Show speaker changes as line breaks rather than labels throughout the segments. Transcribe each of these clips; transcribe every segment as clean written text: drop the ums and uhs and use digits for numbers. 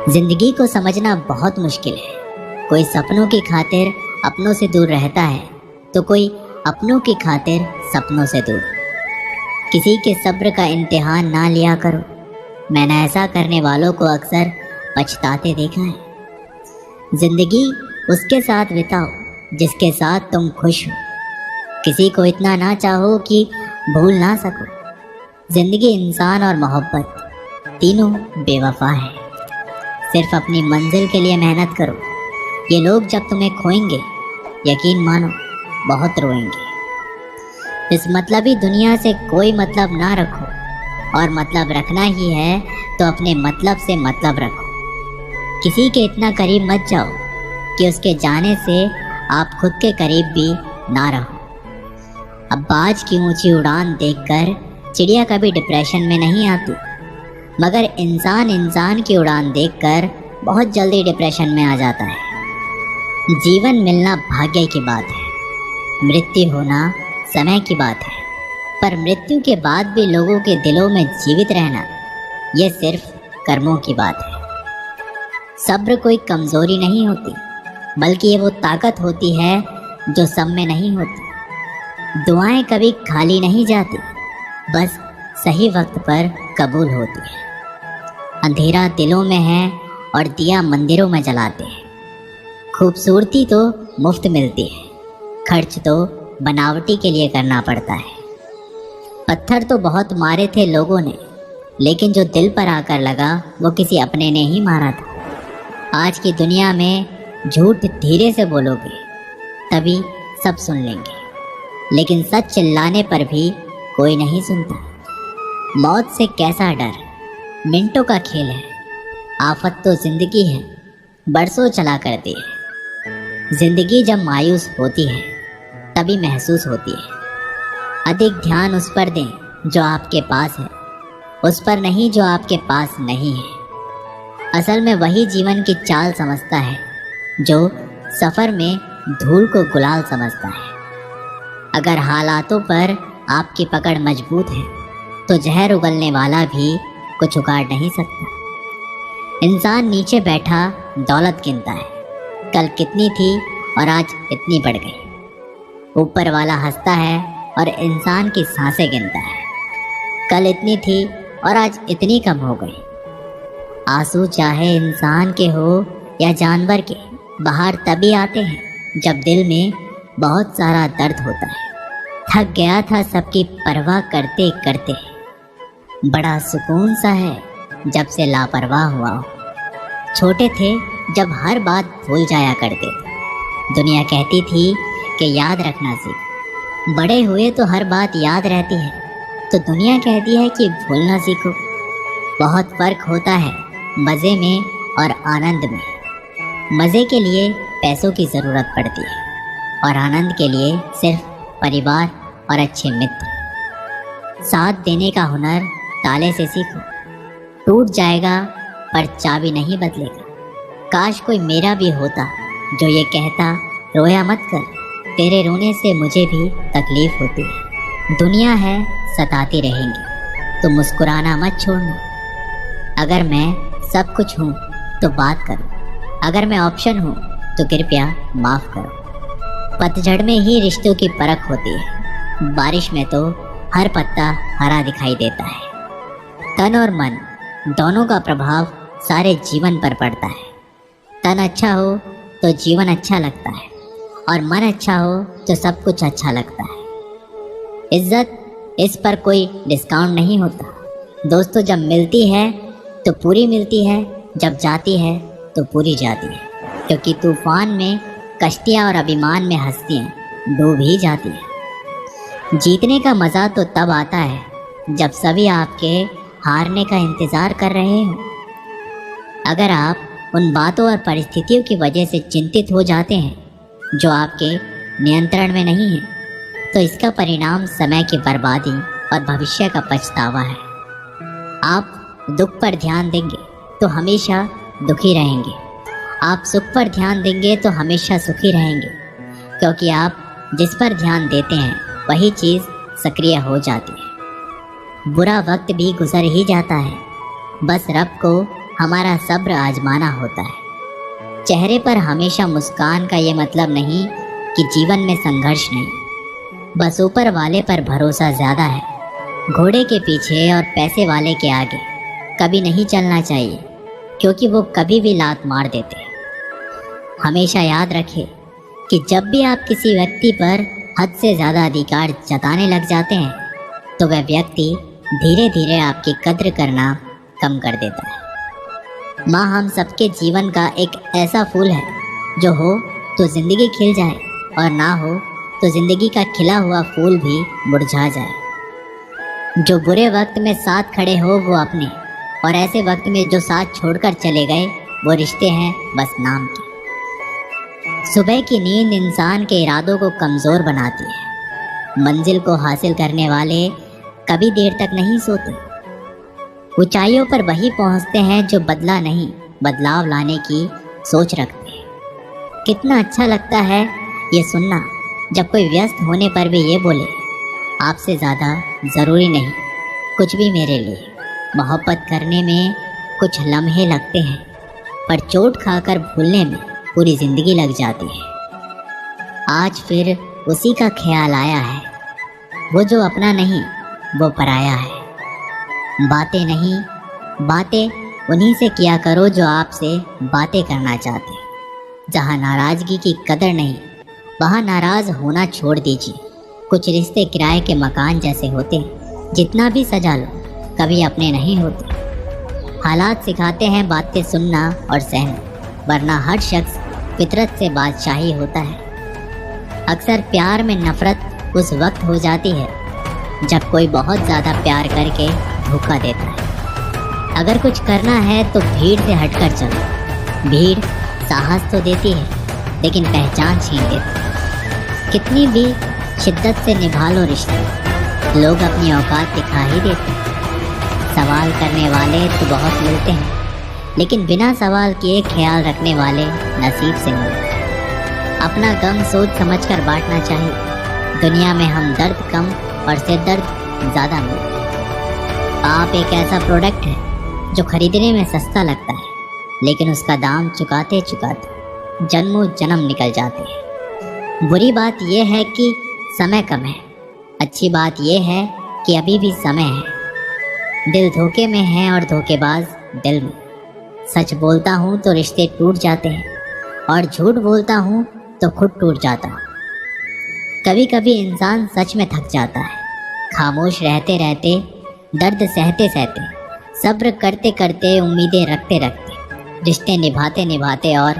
जिंदगी को समझना बहुत मुश्किल है। कोई सपनों की खातिर अपनों से दूर रहता है तो कोई अपनों की खातिर सपनों से दूर। किसी के सब्र का इम्तिहान ना लिया करो। मैंने ऐसा करने वालों को अक्सर पछताते देखा है। जिंदगी उसके साथ बिताओ जिसके साथ तुम खुश हो। किसी को इतना ना चाहो कि भूल ना सको। जिंदगी, इंसान और मोहब्बत तीनों बेवफा है। सिर्फ अपनी मंजिल के लिए मेहनत करो। ये लोग जब तुम्हें खोएंगे, यकीन मानो बहुत रोएंगे। इस मतलबी दुनिया से कोई मतलब ना रखो, और मतलब रखना ही है तो अपने मतलब से मतलब रखो। किसी के इतना करीब मत जाओ कि उसके जाने से आप खुद के करीब भी ना रहो। अब बाज की ऊंची उड़ान देखकर चिड़िया कभी डिप्रेशन में नहीं आती, मगर इंसान की उड़ान देखकर बहुत जल्दी डिप्रेशन में आ जाता है। जीवन मिलना भाग्य की बात है, मृत्यु होना समय की बात है, पर मृत्यु के बाद भी लोगों के दिलों में जीवित रहना, ये सिर्फ कर्मों की बात है। सब्र कोई कमज़ोरी नहीं होती, बल्कि ये वो ताकत होती है जो सब में नहीं होती। दुआएं कभी खाली नहीं जाती, बस सही वक्त पर कबूल होती है। अंधेरा दिलों में है और दिया मंदिरों में जलाते हैं। खूबसूरती तो मुफ्त मिलती है, खर्च तो बनावटी के लिए करना पड़ता है। पत्थर तो बहुत मारे थे लोगों ने, लेकिन जो दिल पर आकर लगा वो किसी अपने ने ही मारा था। आज की दुनिया में झूठ धीरे से बोलोगे तभी सब सुन लेंगे, लेकिन सच चिल्लाने पर भी कोई नहीं सुनता। मौत से कैसा डर, मिनटों का खेल है। आफत तो जिंदगी है, बरसों चला करती है। जिंदगी जब मायूस होती है तभी महसूस होती है। अधिक ध्यान उस पर दें जो आपके पास है, उस पर नहीं जो आपके पास नहीं है। असल में वही जीवन की चाल समझता है जो सफ़र में धूल को गुलाल समझता है। अगर हालातों पर आपकी पकड़ मजबूत है तो जहर उगलने वाला भी कुछ उखाड़ नहीं सकता। इंसान नीचे बैठा दौलत गिनता है, कल कितनी थी और आज इतनी बढ़ गई। ऊपर वाला हंसता है और इंसान की सांसें गिनता है, कल इतनी थी और आज इतनी कम हो गई। आंसू चाहे इंसान के हो या जानवर के, बाहर तभी आते हैं जब दिल में बहुत सारा दर्द होता है। थक गया था सबकी परवाह करते करते, बड़ा सुकून सा है जब से लापरवाह हुआ हो। छोटे थे जब हर बात भूल जाया करते थे, दुनिया कहती थी कि याद रखना सीख। बड़े हुए तो हर बात याद रहती है, तो दुनिया कहती है कि भूलना सीखो। बहुत फ़र्क होता है मज़े में और आनंद में। मज़े के लिए पैसों की ज़रूरत पड़ती है और आनंद के लिए सिर्फ परिवार और अच्छे मित्र। साथ देने का हुनर ताले से सीखो, टूट जाएगा पर चाबी नहीं बदलेगा। काश कोई मेरा भी होता जो ये कहता, रोया मत कर, तेरे रोने से मुझे भी तकलीफ़ होती है। दुनिया है सताती रहेंगी तो मुस्कुराना मत छोड़ना। अगर मैं सब कुछ हूँ तो बात करो, अगर मैं ऑप्शन हूँ तो कृपया माफ़ करो। पतझड़ में ही रिश्तों की परख होती है, बारिश में तो हर पत्ता हरा दिखाई देता है। तन और मन दोनों का प्रभाव सारे जीवन पर पड़ता है। तन अच्छा हो तो जीवन अच्छा लगता है, और मन अच्छा हो तो सब कुछ अच्छा लगता है। इज्जत, इस पर कोई डिस्काउंट नहीं होता। दोस्तों जब मिलती है तो पूरी मिलती है, जब जाती है तो पूरी जाती है, क्योंकि तूफान में कश्तियाँ और अभिमान में हस्तियाँ डूब ही जाती हैं। जीतने का मज़ा तो तब आता है जब सभी आपके हारने का इंतज़ार कर रहे हो। अगर आप उन बातों और परिस्थितियों की वजह से चिंतित हो जाते हैं जो आपके नियंत्रण में नहीं है, तो इसका परिणाम समय की बर्बादी और भविष्य का पछतावा है। आप दुख पर ध्यान देंगे तो हमेशा दुखी रहेंगे। आप सुख पर ध्यान देंगे तो हमेशा सुखी रहेंगे, क्योंकि आप जिस पर ध्यान देते हैं वही चीज़ सक्रिय हो जाती है। बुरा वक्त भी गुजर ही जाता है, बस रब को हमारा सब्र आजमाना होता है। चेहरे पर हमेशा मुस्कान का ये मतलब नहीं कि जीवन में संघर्ष नहीं, बस ऊपर वाले पर भरोसा ज़्यादा है। घोड़े के पीछे और पैसे वाले के आगे कभी नहीं चलना चाहिए, क्योंकि वो कभी भी लात मार देते हैं। हमेशा याद रखें कि जब भी आप किसी व्यक्ति पर हद से ज़्यादा अधिकार जताने लग जाते हैं तो वह व्यक्ति धीरे धीरे आपकी कद्र करना कम कर देता है। माँ हम सबके जीवन का एक ऐसा फूल है जो हो तो ज़िंदगी खिल जाए और ना हो तो ज़िंदगी का खिला हुआ फूल भी मुरझा जाए। जो बुरे वक्त में साथ खड़े हो वो अपने, और ऐसे वक्त में जो साथ छोड़कर चले गए वो रिश्ते हैं बस नाम के। सुबह की नींद इंसान के इरादों को कमज़ोर बनाती है। मंजिल को हासिल करने वाले कभी देर तक नहीं सोते। ऊंचाइयों पर वही पहुंचते हैं जो बदला नहीं, बदलाव लाने की सोच रखते हैं। कितना अच्छा लगता है ये सुनना जब कोई व्यस्त होने पर भी ये बोले, आपसे ज़्यादा ज़रूरी नहीं कुछ भी मेरे लिए। मोहब्बत करने में कुछ लम्हे लगते हैं, पर चोट खाकर भूलने में पूरी ज़िंदगी लग जाती है। आज फिर उसी का ख्याल आया है, वो जो अपना नहीं वो पराया है। बातें नहीं, बातें उन्हीं से किया करो जो आपसे बातें करना चाहते हैं। जहाँ नाराज़गी की कदर नहीं वहाँ नाराज़ होना छोड़ दीजिए। कुछ रिश्ते किराए के मकान जैसे होते हैं, जितना भी सजा लो कभी अपने नहीं होते। हालात सिखाते हैं बातें सुनना और सहना, वरना हर शख्स फितरत से बादशाही होता है। अक्सर प्यार में नफ़रत उस वक्त हो जाती है जब कोई बहुत ज़्यादा प्यार करके धोखा देता है। अगर कुछ करना है तो भीड़ से हटकर चलो। भीड़ साहस तो देती है लेकिन पहचान छीन लेती है। कितनी भी शिद्दत से निभा लो रिश्ते, लोग अपनी औकात दिखा ही देते हैं। सवाल करने वाले तो बहुत मिलते हैं, लेकिन बिना सवाल किए ख्याल रखने वाले नसीब से मिलते हैं। अपना गम सोच समझकर बांटना चाहिए। दुनिया में हम दर्द कम और सिर दर्द ज़्यादा मिलते हैं। आप एक ऐसा प्रोडक्ट है जो खरीदने में सस्ता लगता है, लेकिन उसका दाम चुकाते चुकाते जन्मों जन्म निकल जाते हैं। बुरी बात यह है कि समय कम है, अच्छी बात यह है कि अभी भी समय है। दिल धोखे में है और धोखेबाज दिल में। सच बोलता हूँ तो रिश्ते टूट जाते हैं, और झूठ बोलता हूँ तो खुद टूट जाता हूँ। कभी कभी इंसान सच में थक जाता है। खामोश रहते रहते, दर्द सहते सहते, सब्र करते करते, उम्मीदें रखते रखते, रिश्ते निभाते निभाते और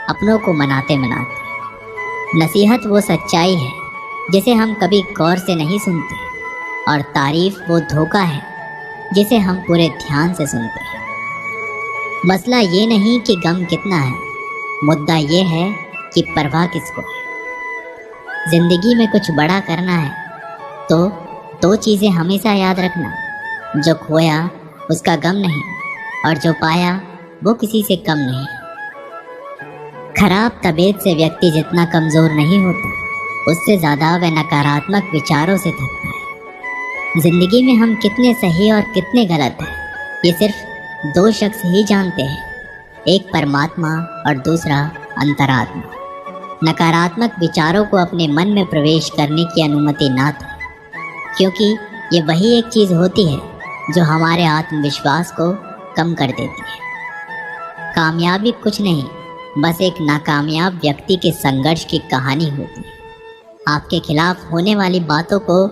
अपनों को मनाते मनाते। नसीहत वो सच्चाई है जिसे हम कभी गौर से नहीं सुनते, और तारीफ़ वो धोखा है जिसे हम पूरे ध्यान से सुनते हैं। मसला ये नहीं कि गम कितना है, मुद्दा ये है कि परवाह किसको है। ज़िंदगी में कुछ बड़ा करना है तो दो चीज़ें हमेशा याद रखना, जो खोया उसका गम नहीं, और जो पाया वो किसी से कम नहीं। खराब तबीयत से व्यक्ति जितना कमज़ोर नहीं होता, उससे ज़्यादा वह नकारात्मक विचारों से थकता है। ज़िंदगी में हम कितने सही और कितने गलत हैं, ये सिर्फ दो शख्स ही जानते हैं, एक परमात्मा और दूसरा अंतरात्मा। नकारात्मक विचारों को अपने मन में प्रवेश करने की अनुमति ना दें, क्योंकि ये वही एक चीज़ होती है जो हमारे आत्मविश्वास को कम कर देती है। कामयाबी कुछ नहीं, बस एक नाकामयाब व्यक्ति के संघर्ष की कहानी होती है। आपके खिलाफ होने वाली बातों को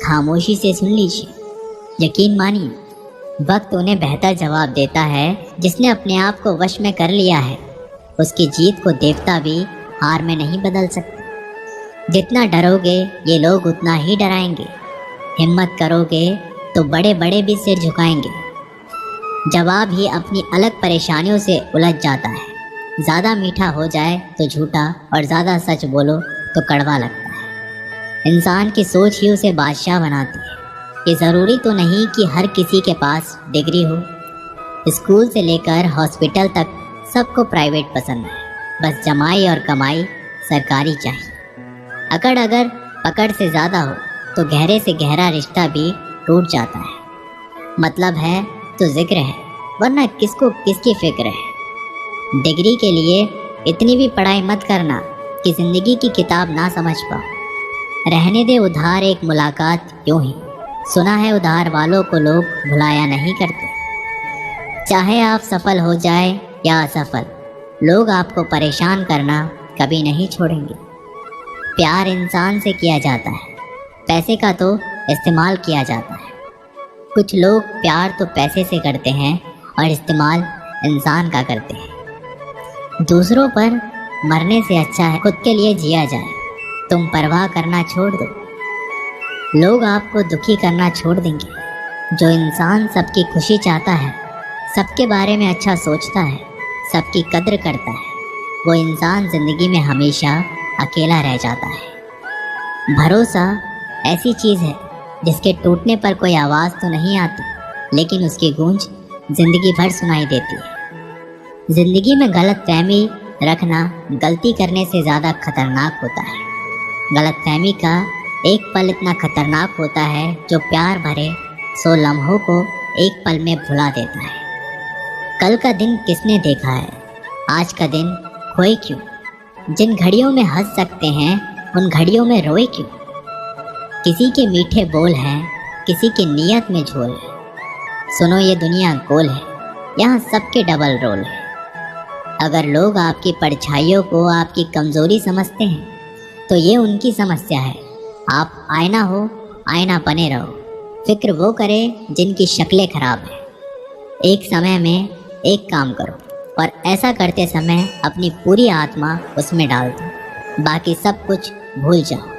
खामोशी से सुन लीजिए। यकीन मानिए, वक्त उन्हें बेहतर जवाब देता है जिसने अपने आप को वश में कर लिया है। उसकी जीत को देवता भी हार में नहीं बदल सकते। जितना डरोगे ये लोग उतना ही डराएंगे। हिम्मत करोगे तो बड़े बड़े भी सिर झुकाएंगे। जवाब ही अपनी अलग परेशानियों से उलझ जाता है। ज़्यादा मीठा हो जाए तो झूठा, और ज़्यादा सच बोलो तो कड़वा लगता है। इंसान की सोच ही उसे बादशाह बनाती है। ये ज़रूरी तो नहीं कि हर किसी के पास डिग्री हो। स्कूल से लेकर हॉस्पिटल तक सबको प्राइवेट पसंद है, बस जमाई और कमाई सरकारी चाहिए। अकड़ अगर पकड़ से ज़्यादा हो तो गहरे से गहरा रिश्ता भी टूट जाता है। मतलब है तो जिक्र है, वरना किसको किसकी फिक्र है। डिग्री के लिए इतनी भी पढ़ाई मत करना कि ज़िंदगी की किताब ना समझ पाओ। रहने दे उधार एक मुलाकात यूं ही, सुना है उधार वालों को लोग भुलाया नहीं करते। चाहे आप सफल हो जाए या असफल, लोग आपको परेशान करना कभी नहीं छोड़ेंगे। प्यार इंसान से किया जाता है, पैसे का तो इस्तेमाल किया जाता है। कुछ लोग प्यार तो पैसे से करते हैं और इस्तेमाल इंसान का करते हैं। दूसरों पर मरने से अच्छा है खुद के लिए जिया जाए। तुम परवाह करना छोड़ दो, लोग आपको दुखी करना छोड़ देंगे। जो इंसान सबकी खुशी चाहता है, सबके बारे में अच्छा सोचता है, सबकी कद्र करता है, वो इंसान ज़िंदगी में हमेशा अकेला रह जाता है। भरोसा ऐसी चीज़ है जिसके टूटने पर कोई आवाज़ तो नहीं आती, लेकिन उसकी गूंज ज़िंदगी भर सुनाई देती है। ज़िंदगी में गलतफहमी रखना गलती करने से ज़्यादा खतरनाक होता है। गलतफहमी का एक पल इतना खतरनाक होता है जो प्यार भरे 100 लम्हों को एक पल में भुला देता है। कल का दिन किसने देखा है, आज का दिन खोए क्यों। जिन घड़ियों में हंस सकते हैं उन घड़ियों में रोए क्यों। किसी के मीठे बोल हैं, किसी की नीयत में झोल है। सुनो ये दुनिया गोल है, यहाँ सबके डबल रोल है। अगर लोग आपकी परछाइयों को आपकी कमज़ोरी समझते हैं तो ये उनकी समस्या है। आप आईना हो, आईना बने रहो। फिक्र वो करें जिनकी शक्लें खराब हैं। एक समय में एक काम करो और ऐसा करते समय अपनी पूरी आत्मा उसमें डाल दो, बाकी सब कुछ भूल जाओ।